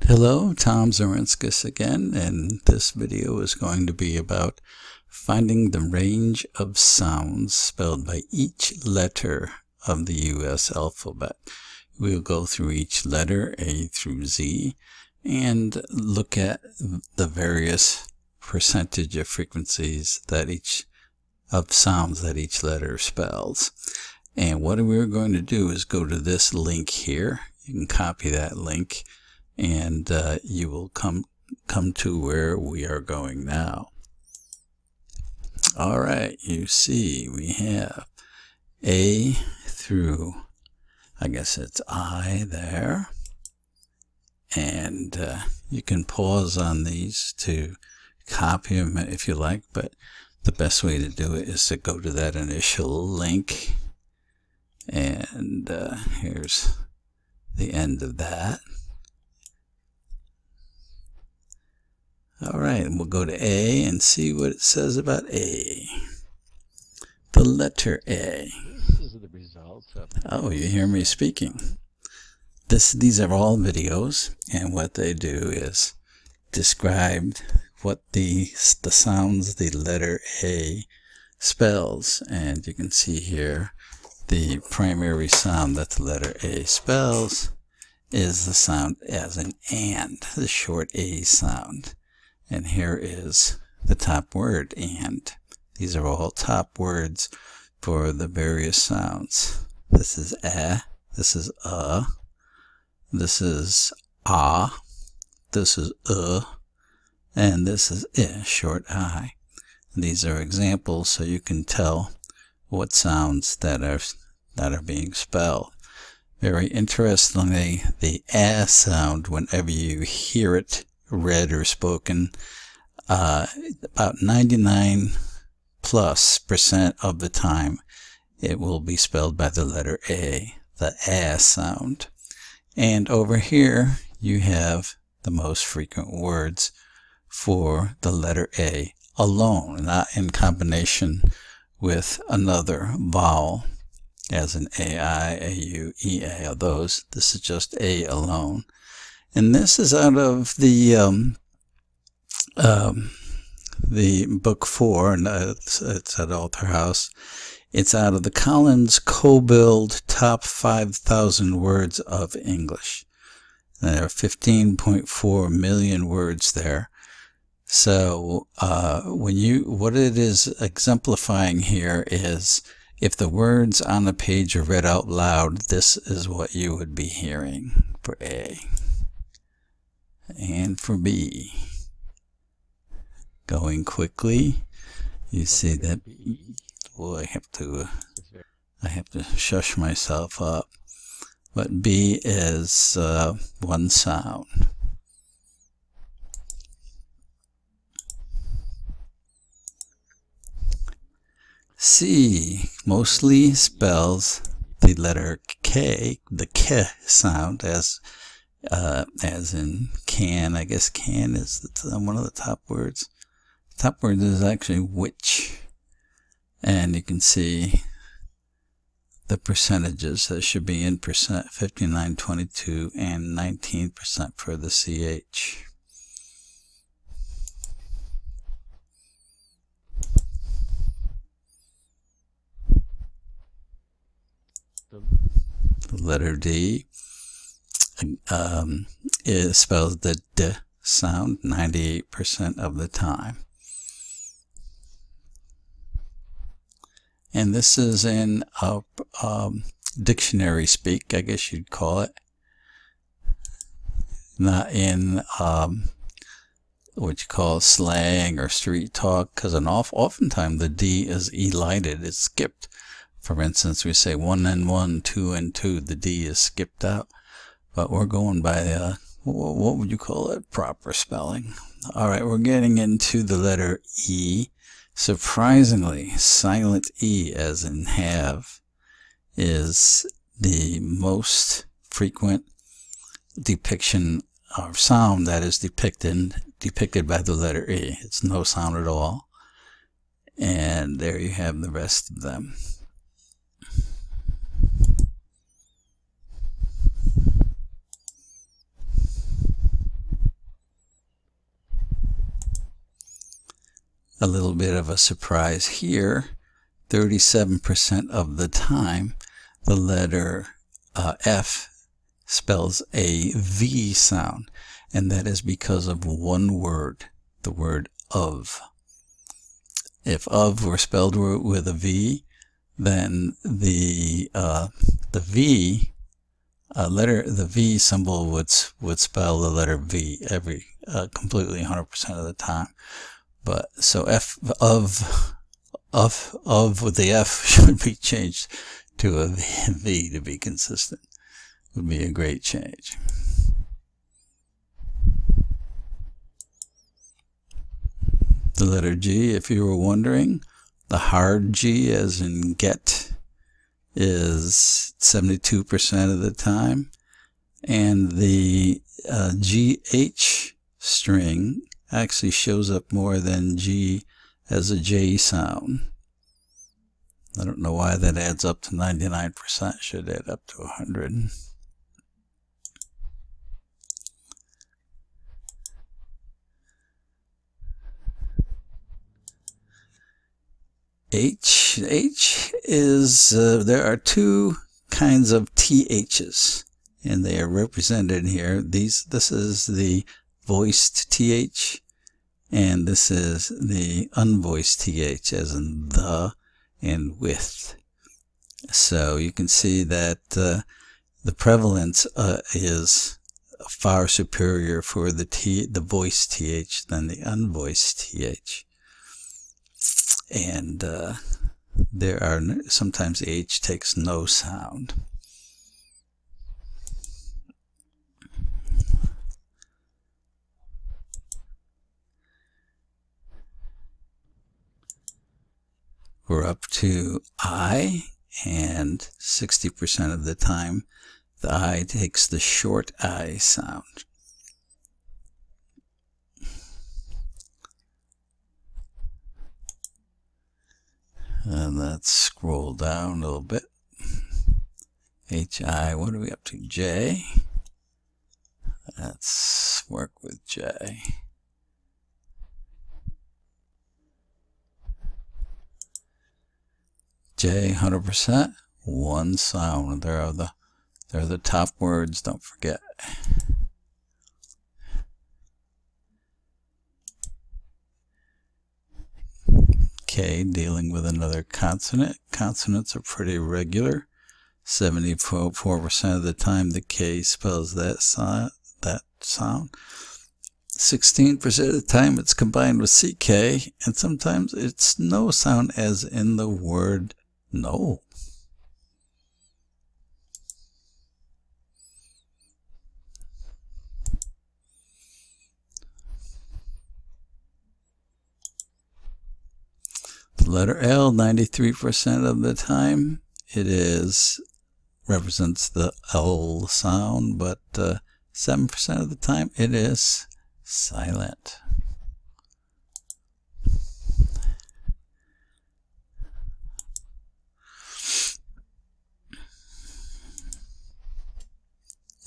Hello, Tom Zarinskis again, and this video is going to be about finding the range of sounds spelled by each letter of the U.S. alphabet. We'll go through each letter, A through Z, and look at the various percentage of frequencies that sounds that each letter spells. And what we're going to do is go to this link here. You can copy that link, and you will come to where we are going now. All right, you see we have A through, I guess it's I there, and you can pause on these to copy them if you like, but the best way to do it is to go to that initial link, and here's the end of that. All right, and we'll go to A and see what it says about A. The letter A. This is the results of... Oh, you hear me speaking. These are all videos, and what they do is describe what the sounds the letter A spells. And you can see here the primary sound that the letter A spells is the sound as an and, the short A sound. And here is the top word, and. These are all top words for the various sounds. This is a, this is this is ah, this is and this is I, short I. And these are examples so you can tell what sounds that are being spelled. Very interestingly, the a sound, whenever you hear it read or spoken, about 99+% of the time it will be spelled by the letter A, the A sound. And over here you have the most frequent words for the letter A alone, not in combination with another vowel, as in AI, AU, EA, of those. This is just A alone. And this is out of the book 4, and it's at Alter House. It's out of the Collins Co-Build Top 5,000 Words of English. There are 15.4 million words there. So what it is exemplifying here is if the words on the page are read out loud, this is what you would be hearing for A. And for B, going quickly, you see that, boy, I have to shush myself up, but B is one sound. C mostly spells the letter K, the K sound, as in can. I guess can is one of the top words. Top word is actually which, and you can see the percentages that should be in percent: 59, 22, and 19% for the CH. The letter D spells the D sound 98% of the time. And this is in dictionary speak, I guess you'd call it. Not in what you call slang or street talk, because oftentimes the D is elided, it's skipped. For instance, we say 1 and 1, 2 and 2, the D is skipped out. But we're going by, what would you call it? Proper spelling. All right, we're getting into the letter E. Surprisingly, silent E, as in have, is the most frequent depiction or sound that is depicted by the letter E. It's no sound at all. And there you have the rest of them. a little bit of a surprise here. 37% of the time, the letter F spells a V sound, and that is because of one word, the word of. If of were spelled with a V, then the V the V symbol would spell the letter V completely 100% of the time. But so F of with the F should be changed to a V to be consistent. Would be a great change. The letter G, if you were wondering, the hard G as in get is 72% of the time, and the GH string actually shows up more than G as a J sound. I don't know why that adds up to 99%, should add up to 100. H is, there are two kinds of THs, and they are represented here. This is the voiced TH, and this is the unvoiced TH, as in the and with. So you can see that the prevalence is far superior for the voiced TH than the unvoiced TH. And there are sometimes the H takes no sound. We're up to I, and 60% of the time the I takes the short I sound. And let's scroll down a little bit. HI, what are we up to? J. Let's work with J. J, 100%, one sound. They're the top words, don't forget. K, dealing with another consonant. Consonants are pretty regular. 74% of the time the K spells that sound. 16% of the time it's combined with CK, and sometimes it's no sound, as in the word no. The letter L, 93% of the time, it represents the L sound, but 7% of the time it is silent.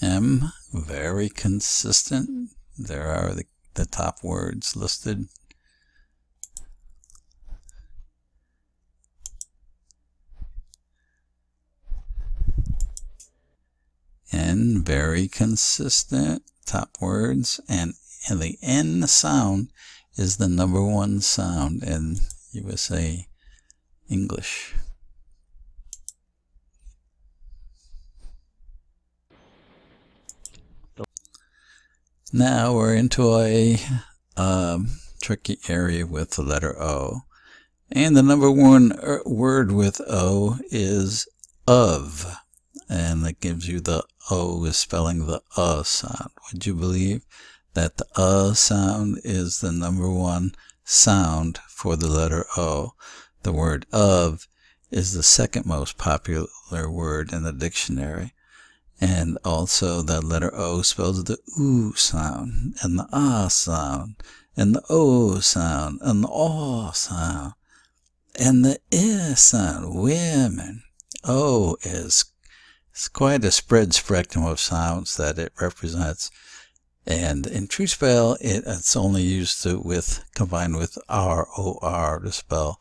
M, very consistent. There are the top words listed. N, very consistent, top words, and the N sound is the #1 sound in USA English. Now we're into a tricky area with the letter O, and the #1 word with O is of. And that gives you the O is spelling the sound. Would you believe that the sound is the #1 sound for the letter O? The word of is the second most popular word in the dictionary. And also the letter O spells the oo sound, and the sound, and the o sound, and the aw sound, and the sound, women. O is quite a spread spectrum of sounds that it represents. And in Truespel, it's only used combined with ROR to spell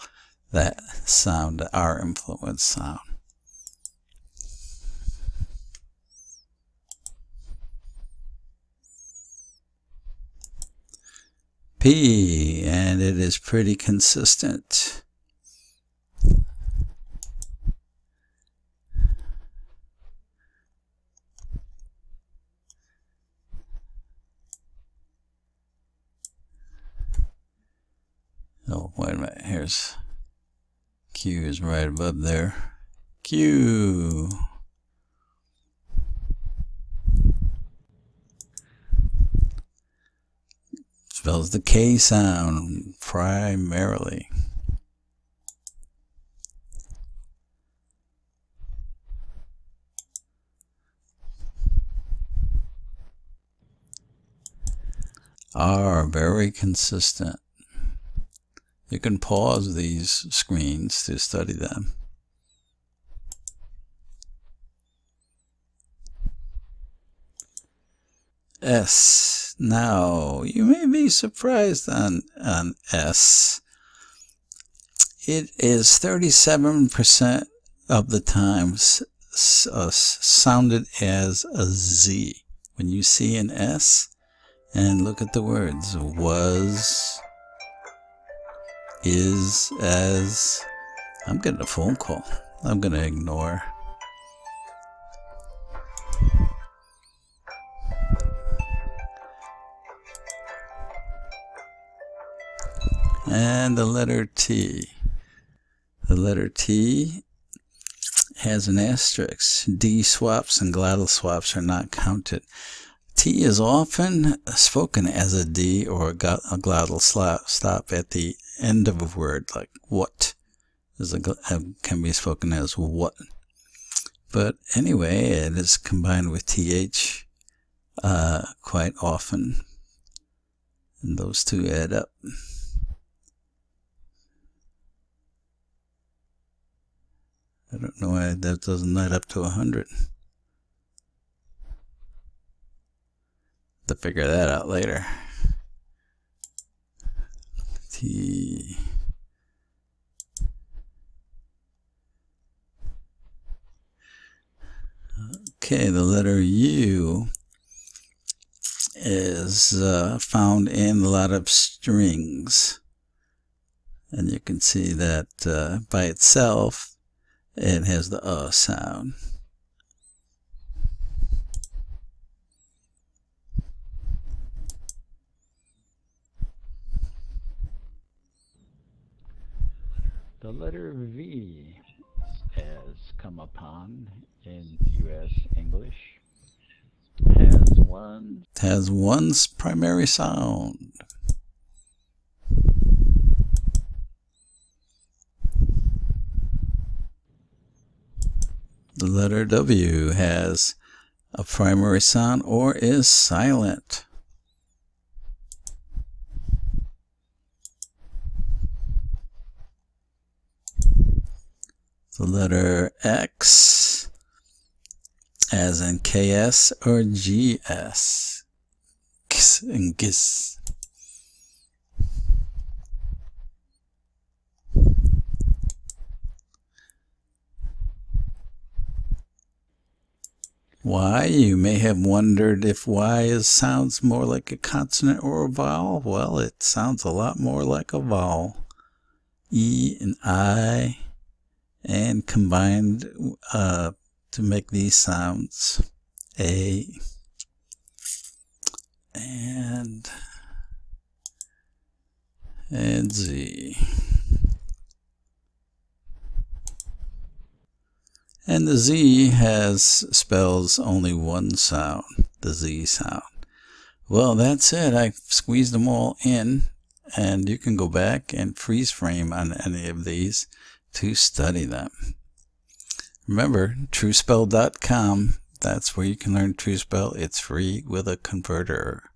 that sound, the R influence sound. P, and it is pretty consistent. Oh, wait a minute. Here's Q is right above there. Q. Spells the K sound primarily. R, very consistent. You can pause these screens to study them. S. Now, you may be surprised on S. It is 37% of the time sounded as a Z. When you see an S, and look at the words, was, is, as. I'm getting a phone call. I'm going to ignore. And the letter T. The letter T has an asterisk. D swaps and glottal swaps are not counted. T is often spoken as a D or a glottal stop at the end of a word, like what can be spoken as what. But anyway, it is combined with TH quite often, and those two add up. I don't know why that doesn't add up to 100. To figure that out later. T. Okay, the letter U is found in a lot of strings. And you can see that by itself, it has the sound. The letter V, as come upon in U.S. English, has one primary sound. The letter W has a primary sound or is silent. The letter X, as in KS or GS. X and GIS. Y, you may have wondered if Y sounds more like a consonant or a vowel. Well, it sounds a lot more like a vowel. E and I, and combined to make these sounds. A and Z. And the Z spells only one sound, the Z sound. Well, that's it. I've squeezed them all in, and you can go back and freeze frame on any of these to study them. Remember, Truespel.com, that's where you can learn Truespel. It's free with a converter.